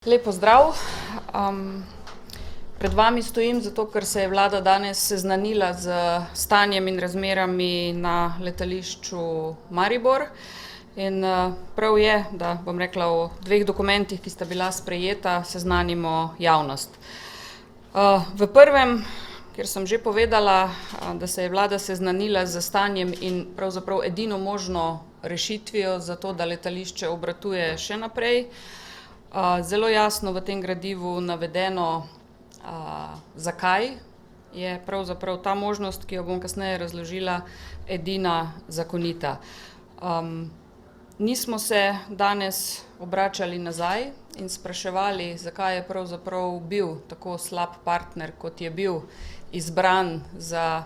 Lep pozdrav. Pred vami stojim zato, ker se je vlada danes seznanila z stanjem in razmerami na letališču Maribor. In prav je, da bom rekla o dveh dokumentih, ki sta bila sprejeta, seznanimo javnost. V prvem, kjer sem že povedala, da se je vlada seznanila z stanjem in pravzaprav edino možno rešitvijo za to, da letališče obratuje še naprej, zelo jasno v tem gradivu navedeno, zakaj je pravzaprav ta možnost, ki jo bom kasneje razložila, edina zakonita. Nismo se danes obračali nazaj in spraševali, zakaj je pravzaprav bil tako slab partner, kot je bil izbran za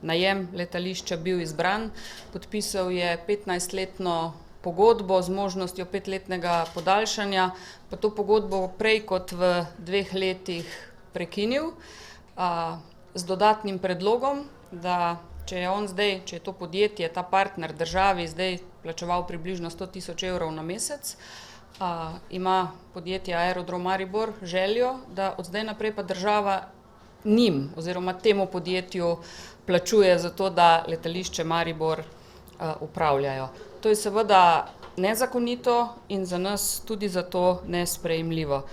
najem letališča bil izbran. Podpisal je 15-letno pogodbo z možnostjo 5-letnega podaljšanja, pa to pogodbo prej kot v 2 letih prekinil, z dodatnim predlogom, da če je on zdaj, če je to podjetje, ta partner državi zdaj plačeval približno 100 000 evrov na mesec, ima podjetje Aerodrom Maribor željo, da od zdaj naprej pa država njim oziroma temu podjetju plačuje za to, da letališče Maribor upravljajo. To je seveda nezakonito in za nas tudi zato nesprejemljivo.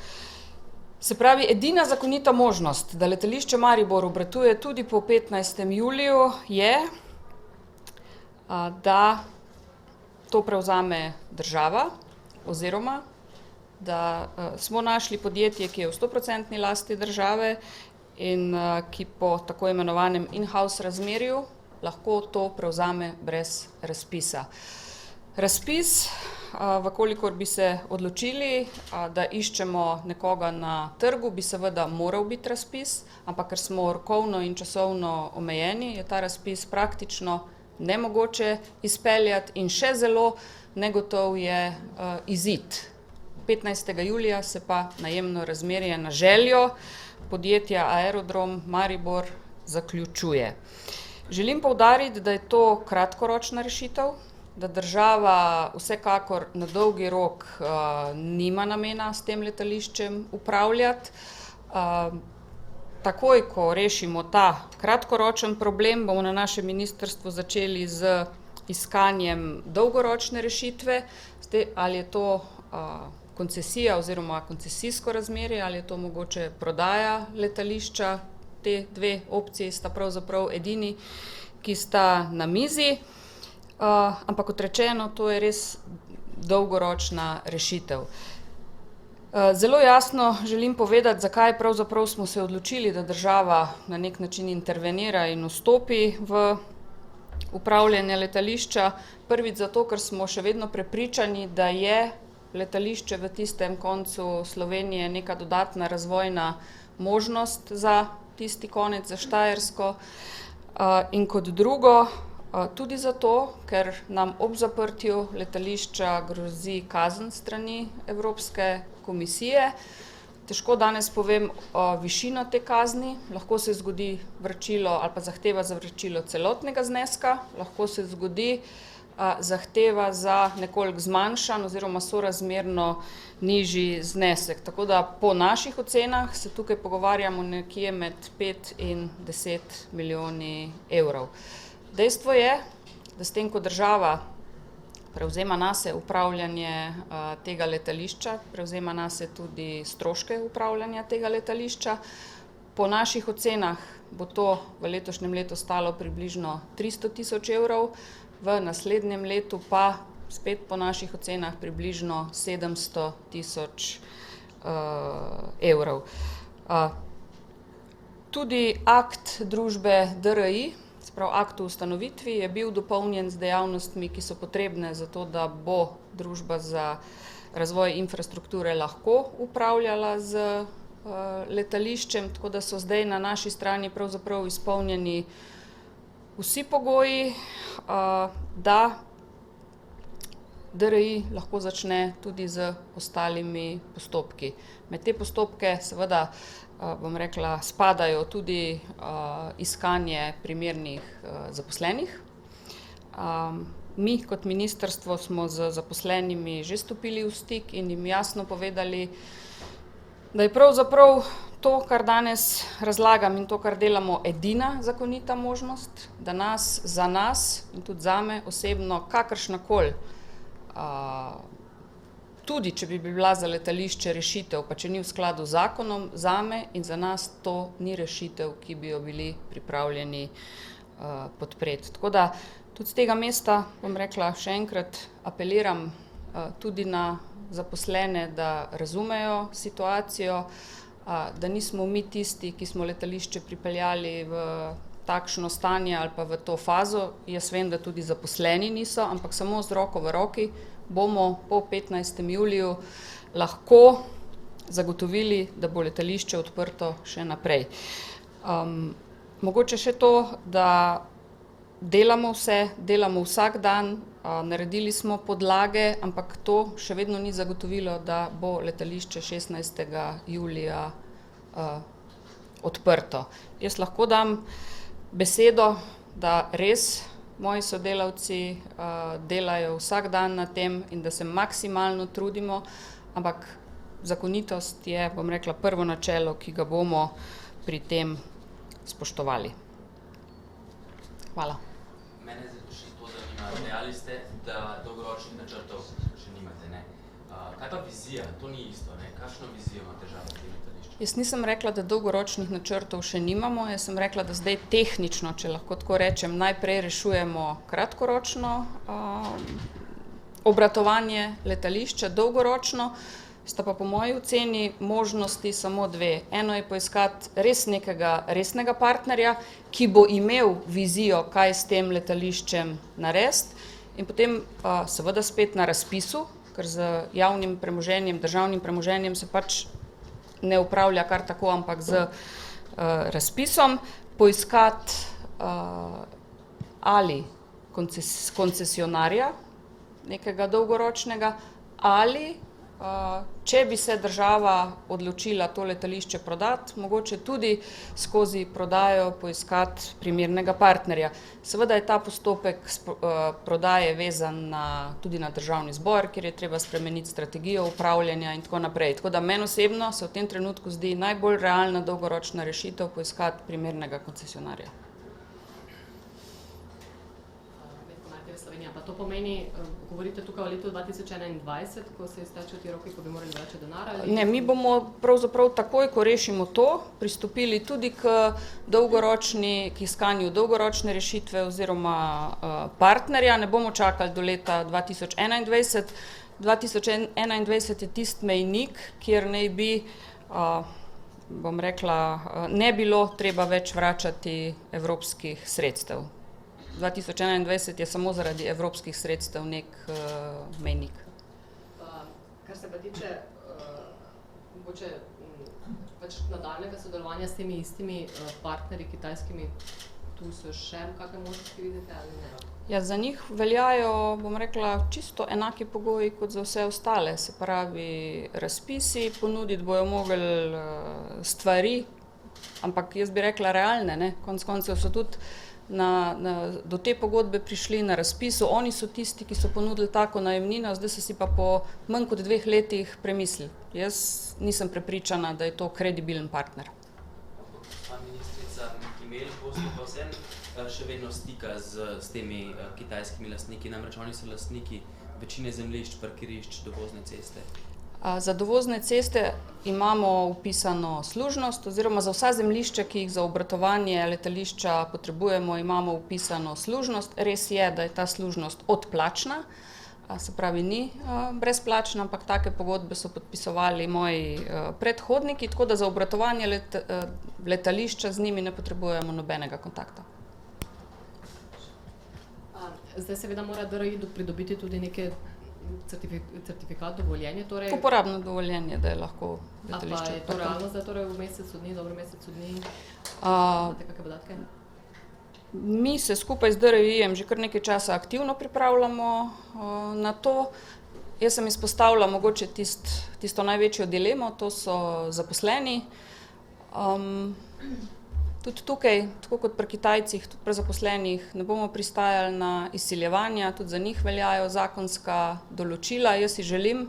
Se pravi, edina zakonita možnost, da letališče Maribor obratuje tudi po 15. juliju, je, da to prevzame država oziroma da smo našli podjetje, ki je v 100% lasti države in ki po tako imenovanem in-house razmerju lahko to prevzame brez razpisa. Razpis, vkolikor bi se odločili, da iščemo nekoga na trgu, bi seveda moral biti razpis, ampak ker smo rokovno in časovno omejeni, je ta razpis praktično nemogoče izpeljati in še zelo negotov je izid. 15. julija se pa najemno razmerje na željo podjetja Aerodrom Maribor zaključuje. Želim poudariti, da je to kratkoročna rešitev, da država vsekakor na dolgi rok nima namena s tem letališčem upravljati. Takoj, ko rešimo ta kratkoročen problem, bomo na našem ministrstvu začeli z iskanjem dolgoročne rešitve, ali je to koncesija oziroma koncesijsko razmerje, ali je to mogoče prodaja letališča. Te dve opciji sta pravzaprav edini, ki sta na mizi, ampak kot rečeno, to je res dolgoročna rešitev. Zelo jasno želim povedati, zakaj pravzaprav smo se odločili, da država na nek način intervenira in vstopi v upravljanje letališča. Prvič zato, ker smo še vedno prepričani, da je letališče v tistem koncu Slovenije neka dodatna razvojna možnost za tisti konec, za Štajersko. In kot drugo, tudi zato, ker nam ob zaprtju letališča grozi kazen s strani Evropske komisije. Težko danes povem višino te kazni, lahko se zgodi vračilo ali pa zahteva za vračilo celotnega zneska, lahko se zgodi zahteva za nekoliko zmanjšan oziroma sorazmerno nižji znesek. Tako da po naših ocenah se tukaj pogovarjamo nekje med 5 in 10 milijoni evrov. Dejstvo je, da s tem, ko država prevzema nase upravljanje tega letališča, prevzema nase tudi stroške upravljanja tega letališča. Po naših ocenah bo to v letošnjem letu stalo približno 300 000 evrov, v naslednjem letu pa spet po naših ocenah približno 700 000 evrov. Tudi akt družbe DRI, se pravi akt o ustanovitvi, je bil dopolnjen z dejavnostmi, ki so potrebne za to, da bo Družba za razvoj infrastrukture lahko upravljala z letališčem, tako da so zdaj na naši strani pravzaprav izpolnjeni vsi pogoji, da DRI lahko začne tudi z ostalimi postopki. Med te postopke seveda, bom rekla, spadajo tudi iskanje primernih zaposlenih. Mi kot ministrstvo smo z zaposlenimi že stopili v stik in jim jasno povedali, da je pravzaprav to, kar danes razlagam in to, kar delamo, edina zakonita možnost, da za nas in tudi zame osebno kakršnakoli, tudi če bi bila za letališče rešitev, pa če ni v skladu z zakonom, zame in za nas to ni rešitev, ki bi jo bili pripravljeni podpreti. Tako da tudi z tega mesta, bom rekla, še enkrat apeliram tudi na zaposlene, da razumejo situacijo, da nismo mi tisti, ki smo letališče pripeljali v takšno stanje ali pa v to fazo. Jaz vem, da tudi zaposleni niso, ampak samo z roko v roki bomo po 15. juliju lahko zagotovili, da bo letališče odprto še naprej. Mogoče še to, da delamo vse, delamo vsak dan, naredili smo podlage, ampak to še vedno ni zagotovilo, da bo letališče 16. julija odprto. Jaz lahko dam besedo, da res moji sodelavci delajo vsak dan na tem in da se maksimalno trudimo, ampak zakonitost je, bom rekla, prvo načelo, ki ga bomo pri tem spoštovali. Hvala. Mene zadoši to, da nimate. Dejali ste, da dolgoročnih načrtov še nimate, ne? Kaj pa vizija? To ni isto, ne? Kakšno vizijo ima država pri letališču? Jaz nisem rekla, da dolgoročnih načrtov še nimamo, jaz sem rekla, da zdaj tehnično, če lahko tako rečem, najprej rešujemo kratkoročno obratovanje letališča, dolgoročno sta pa po moji oceni možnosti samo dve. Eno je poiskati res nekega resnega partnerja, ki bo imel vizijo, kaj s tem letališčem narediti, in potem seveda spet na razpisu, ker z javnim premoženjem, državnim premoženjem se pač ne upravlja kar tako, ampak z razpisom, poiskati ali koncesionarja nekega dolgoročnega ali če bi se država odločila to letališče prodati, mogoče tudi skozi prodajo poiskati primernega partnerja. Seveda je ta postopek prodaje vezan tudi na državni zbor, kjer je treba spremeniti strategijo upravljanja in tako naprej. Tako da meni osebno se v tem trenutku zdi najbolj realna dolgoročna rešitev poiskati primernega koncesionarja. Pa to pomeni, govorite tukaj o letu 2021, ko se iztečejo ti roki, ko bi morali vračati denar? Ne, mi bomo pravzaprav takoj, ko rešimo to, pristopili tudi k iskanju dolgoročne rešitve oziroma partnerja. Ne bomo čakali do leta 2021. 2021 je tisti mejnik, kjer naj bi, bom rekla, ne bilo treba več vračati evropskih sredstev. 2021 je samo zaradi evropskih sredstev nek mejnik. Kar se pa tiče mogoče pač nadaljnjega sodelovanja s temi istimi partnerji kitajskimi, tu so še kakšne možnosti vidite ali ne? Ja, za njih veljajo, bom rekla, čisto enaki pogoji kot za vse ostale, se pravi razpisi, ponuditi bojo mogli stvari, ampak jaz bi rekla realne, ne? Konec koncev so tudi do te pogodbe prišli na razpisu, oni so tisti, ki so ponudili tako najemnino, zdaj so si pa po manj kot 2 letih premislili. Jaz nisem prepričana, da je to kredibilen partner. Gospa ministrica, imeli boste pa vseeno še vedno stika s temi kitajskimi lastniki, namreč oni so lastniki večine zemljišč, parkirišč, dovozne ceste. Za dovozne ceste imamo vpisano služnost oziroma za vsa zemljišča, ki jih za obratovanje letališča potrebujemo, imamo vpisano služnost. Res je, da je ta služnost odplačna, se pravi ni brezplačna, ampak take pogodbe so podpisovali moji predhodniki, tako da za obratovanje letališča z njimi ne potrebujemo nobenega kontakta. Zdaj seveda mora DRI pridobiti tudi neke certifikat, dovoljenje, torej... Uporabno dovoljenje, da je lahko letališče. A pa je to realno zdaj, torej v mesecu dni, dobro mesecu dni? Imate kakšne podatke? Mi se skupaj z DRI-jem že kar nekaj časa aktivno pripravljamo na to. Jaz sem izpostavila mogoče tisto največjo dilemo, to so zaposleni. Tudi tukaj, tako kot pri Kitajcih, tudi pri zaposlenih, ne bomo pristajali na izsiljevanja, tudi za njih veljajo zakonska določila. Jaz si želim,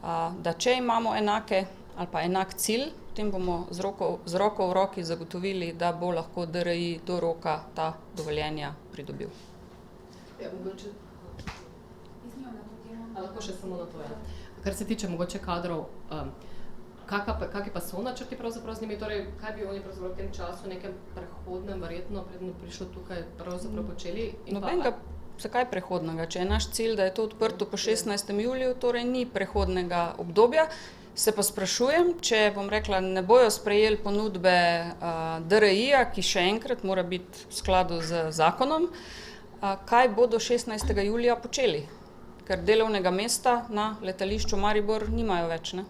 da če imamo enake ali pa enak cilj, potem bomo z roko v roki zagotovili, da bo lahko DRI do roka ta dovoljenja pridobil. Ja, mogoče... lahko še samo na to, ja. Kar se tiče mogoče kadrov, kakšni pa so načrti pravzaprav z njimi? Torej, kaj bi oni pravzaprav v tem času, nekem prehodnem, verjetno, predno prišlo tukaj pravzaprav počeli? Nobenega, zakaj prehodnega? Če je naš cilj, da je to odprto po 16. juliju, torej ni prehodnega obdobja. Se pa sprašujem, če, bom rekla, ne bojo sprejeli ponudbe DRI-ja, ki še enkrat mora biti v skladu z zakonom, kaj bodo 16. julija počeli? Ker delovnega mesta na letališču Maribor nimajo več, ne?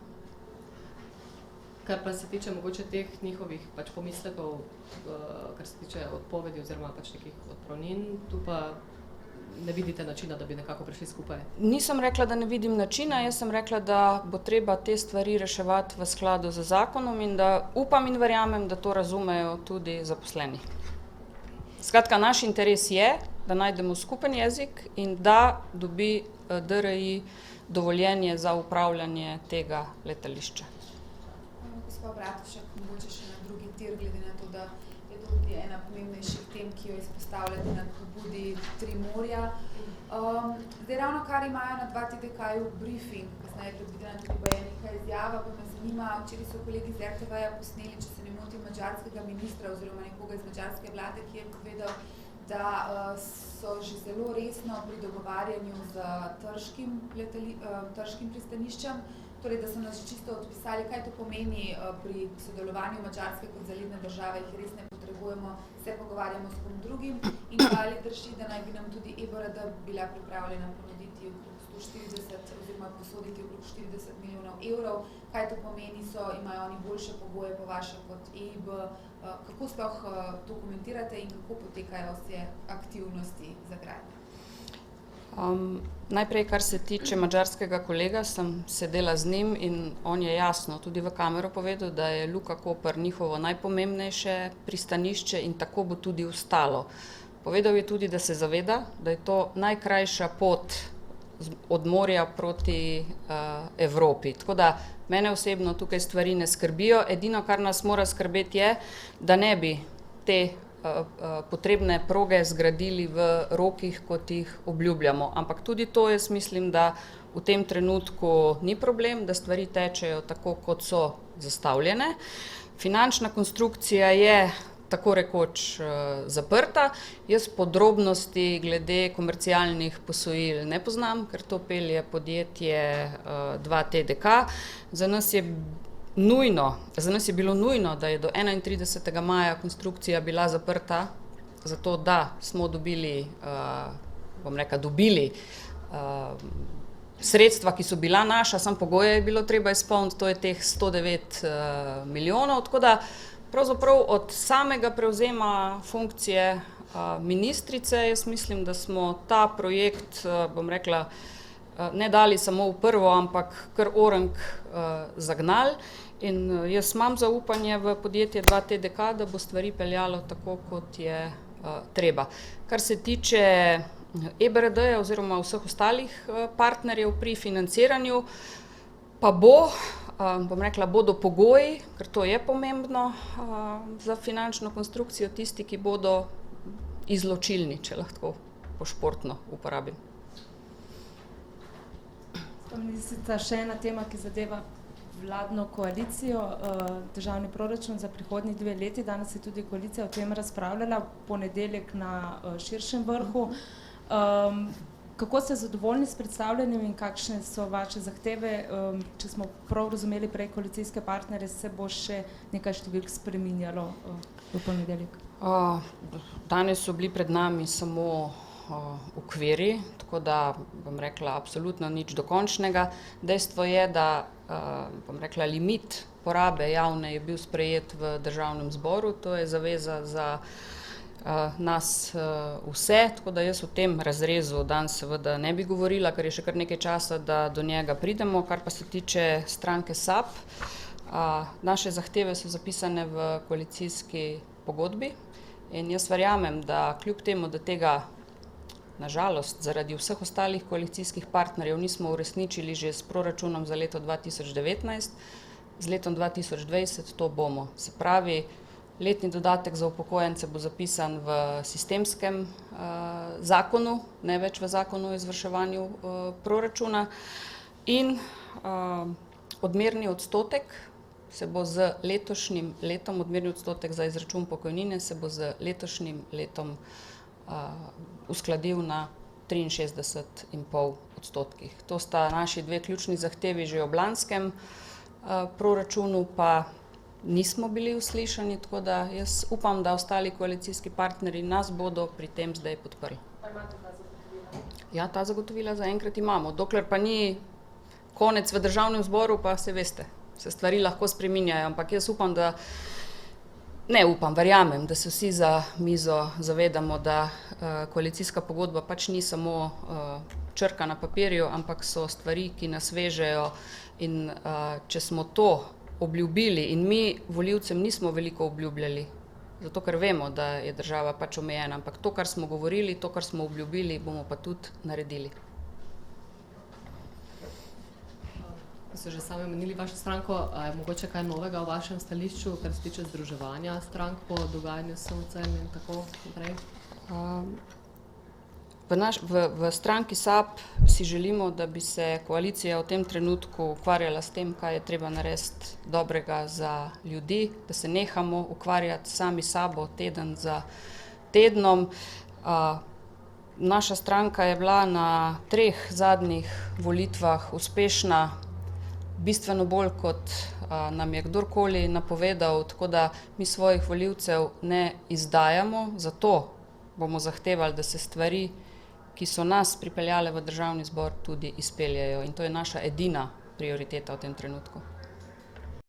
Kar pa se tiče mogoče teh njihovih pač pomislekov, kar se tiče odpovedi oziroma pač nekih odpravnin, tu pa ne vidite načina, da bi nekako prišli skupaj? Nisem rekla, da ne vidim načina, jaz sem rekla, da bo treba te stvari reševati v skladu z zakonom in da upam in verjamem, da to razumejo tudi zaposleni. Skratka, naš interes je, da najdemo skupen jezik in da dobi DRI dovoljenje za upravljanje tega letališča. Gospa Bratušek, mogoče še na drugi tir, glede na to, da je to tudi ena pomembnejših tem, ki jo izpostavljate na pobudi Tri morja. Zdaj ravno kar imajo na 2TDK-ju briefing, kasneje je predvidena tudi neka izjava, pa me zanima, včeraj so kolegi z RTV-ja posneli, če se ne motim, madžarskega ministra oziroma nekoga iz madžarske vlade, ki je povedal, da so že zelo resno pri dogovarjanju z trškim pristaniščem, torej da so nas čisto odpisali, kaj to pomeni pri sodelovanju Madžarske kot zaledne države, jih res ne potrebujemo, se pogovarjamo s kom drugim in ali drži, da naj bi nam tudi EBRD bila pripravljena ponuditi okrog 140 oziroma posoditi okrog 40 milijonov evrov, kaj to pomeni, imajo oni boljše pogoje po vašem kot EIB, kako sploh to komentirate in kako potekajo vse aktivnosti za gradnjo? Najprej, kar se tiče madžarskega kolega, sem sedela z njim in on je jasno tudi v kamero povedal, da je Luka Koper njihovo najpomembnejše pristanišče in tako bo tudi ostalo. Povedal je tudi, da se zaveda, da je to najkrajša pot od morja proti Evropi. Tako da mene osebno tukaj stvari ne skrbijo. Edino, kar nas mora skrbeti je, da ne bi te potrebne proge zgradili v rokih, kot jih obljubljamo. Ampak tudi to jaz mislim, da v tem trenutku ni problem, da stvari tečejo tako, kot so zastavljene. Finančna konstrukcija je tako rekoč zaprta. Jaz podrobnosti glede komercialnih posojil ne poznam, ker to pelje podjetje 2TDK. Za nas je bilo nujno, da je do 31. maja konstrukcija bila zaprta, zato da smo dobili sredstva, ki so bila naša, samo pogoje je bilo treba izpolniti, to je teh 109 milijonov, tako da pravzaprav od samega prevzema funkcije ministrice, jaz mislim, da smo ta projekt, ne dali samo v prvo, ampak kar orenk zagnali. In jaz imam zaupanje v podjetje 2TDK, da bo stvari peljalo tako, kot je treba. Kar se tiče EBRD-ja oziroma vseh ostalih partnerjev pri financiranju, pa bodo pogoji, ker to je pomembno za finančno konstrukcijo, tisti, ki bodo izločilni, če lahko po športno uporabim. Ministrica, še ena tema, ki zadeva vladno koalicijo, državni proračun za prihodnji 2 leti. Danes je tudi koalicija o tem razpravljala, v ponedeljek na širšem vrhu. Kako ste zadovoljni s predstavljanjem in kakšne so vaše zahteve? Če smo prav razumeli prej koalicijske partnerje, se bo še nekaj številk spreminjalo v ponedeljek? Danes so bili pred nami samo okviri, tako da, absolutno nič dokončnega. Dejstvo je, da, limit porabe javne je bil sprejet v državnem zboru, to je zaveza za nas vse, tako da jaz o tem razrezu danes seveda ne bi govorila, ker je še kar nekaj časa, da do njega pridemo. Kar pa se tiče stranke SAB, naše zahteve so zapisane v koalicijski pogodbi in jaz verjamem, da kljub temu, da tega nažalost zaradi vseh ostalih koalicijskih partnerjev nismo uresničili že s proračunom za leto 2019, z letom 2020 to bomo. Se pravi, letni dodatek za upokojence bo zapisan v sistemskem zakonu, ne več v zakonu o izvrševanju proračuna in odmerni odstotek se bo z letošnjim letom, odmerni odstotek za izračun pokojnine se bo z letošnjim letom uskladil na 63,5%. To sta naši dve ključni zahtevi že ob lanskem proračunu, pa nismo bili uslišani, tako da jaz upam, da ostali koalicijski partnerji nas bodo pri tem zdaj podprli. Pa imate ta zagotovila? Ja, ta zagotovila zaenkrat imamo. Dokler pa ni konec v državnem zboru, pa se veste, se stvari lahko spreminjajo, ampak jaz verjamem, da se vsi za mizo zavedamo, da koalicijska pogodba pač ni samo črka na papirju, ampak so stvari, ki nas vežejo in če smo to obljubili in mi volivcem nismo veliko obljubljali, zato ker vemo, da je država pač omejena, ampak to, kar smo govorili, to, kar smo obljubili, bomo pa tudi naredili. So že sami omenili vašo stranko, a je mogoče kaj novega v vašem stališču, kar se tiče združevanja strank po dogajanju s SMC-jem in tako naprej? V stranki SAB si želimo, da bi se koalicija v tem trenutku ukvarjala s tem, kaj je treba narediti dobrega za ljudi, da se nehamo ukvarjati sami sabo teden za tednom. Naša stranka je bila na 3 zadnjih volitvah uspešna, bistveno bolj kot nam je kdorkoli napovedal, tako da mi svojih volivcev ne izdajamo, zato bomo zahtevali, da se stvari, ki so nas pripeljale v državni zbor, tudi izpeljejo in to je naša edina prioriteta v tem trenutku.